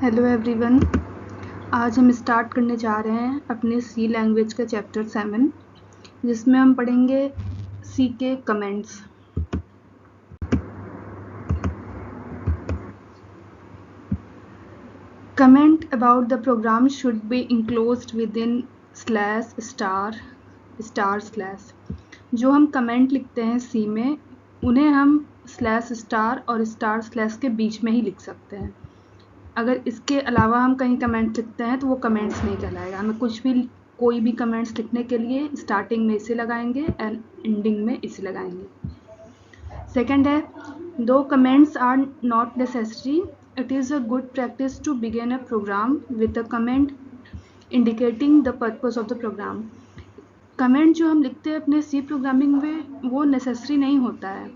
Hello everyone, आज हम start करने जा रहे हैं अपने सी लैंग्वेज का चैप्टर 7 जिसमें हम पढ़ेंगे सी के comments. Comment about the programme should be enclosed with in slash star star slash. जो हम कमेंट लिखते हैं सी में उन्हें हम स्लैश स्टार और स्टार स्लैश के बीच में ही लिख सकते हैं। अगर इसके अलावा हम कहीं कमेंट्स लिखते हैं तो वो कमेंट्स नहीं कहलाएगा। हमें कोई भी कमेंट्स लिखने के लिए स्टार्टिंग में इसे लगाएंगे एंड एंडिंग में इसे लगाएंगे। सेकंड है, though comments are not necessary, it is a good practice to begin a program with a comment indicating the purpose of the program. Comment जो हम लिखते हैं अपने सी प्रोग्रामिंग में वो नेसेसरी नहीं होता है,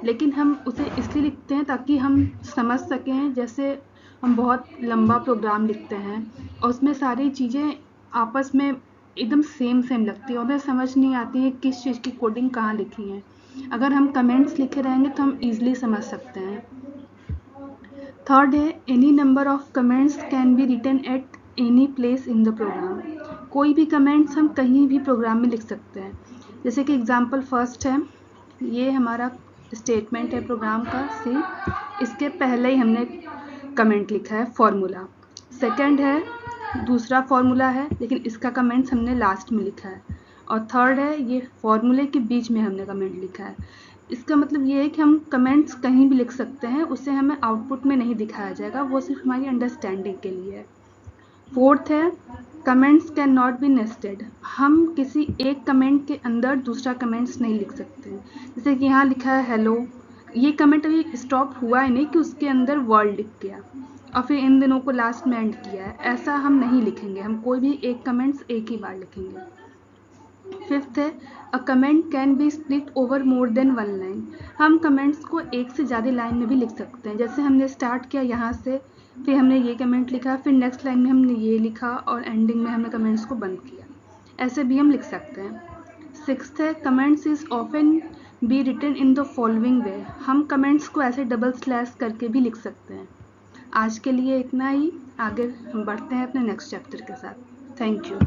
लेकिन हम उसे इसलिए लिखते हैं ताकि हम समझ सकें। जैसे हम बहुत लंबा प्रोग्राम लिखते हैं और उसमें सारी चीज़ें आपस में एकदम सेम लगती है और हमें समझ नहीं आती है किस चीज़ की कोडिंग कहाँ लिखी है। अगर हम कमेंट्स लिखे रहेंगे तो हम ईजिली समझ सकते हैं। थर्ड है, any number of comments can be written at any place in the program. कोई भी कमेंट्स हम कहीं भी प्रोग्राम में लिख सकते हैं। जैसे कि एग्जांपल फर्स्ट है, ये हमारा स्टेटमेंट है प्रोग्राम का सी, इसके पहले ही हमने कमेंट लिखा है फॉर्मूला। सेकंड है दूसरा फॉर्मूला है लेकिन इसका कमेंट्स हमने लास्ट में लिखा है। और थर्ड है ये फॉर्मूले के बीच में हमने कमेंट लिखा है। इसका मतलब ये है कि हम कमेंट्स कहीं भी लिख सकते हैं, उसे हमें आउटपुट में नहीं दिखाया जाएगा, वो सिर्फ हमारी अंडरस्टैंडिंग के लिए है। फोर्थ है, comments can not be nested. हम किसी एक कमेंट के अंदर दूसरा कमेंट्स नहीं लिख सकते हैं। जैसे कि यहाँ लिखा है हेलो, ये कमेंट अभी स्टॉप हुआ है नहीं कि उसके अंदर वर्ड लिख गया और फिर इन दिनों को लास्ट में एंड किया है, ऐसा हम नहीं लिखेंगे। हम कोई भी एक कमेंट्स एक ही बार लिखेंगे। फिफ्थ है, a comment can be split over more than one line. हम कमेंट्स को एक से ज़्यादा लाइन में भी लिख सकते हैं। जैसे हमने स्टार्ट किया यहाँ से, फिर हमने ये कमेंट लिखा, फिर नेक्स्ट लाइन में हमने ये लिखा और एंडिंग में हमने कमेंट्स को बंद किया, ऐसे भी हम लिख सकते हैं। सिक्स्थ है, comments is often be written in the following way. हम कमेंट्स को ऐसे डबल स्लैश करके भी लिख सकते हैं। आज के लिए इतना ही, आगे हम बढ़ते हैं अपने नेक्स्ट चैप्टर के साथ। Thank you.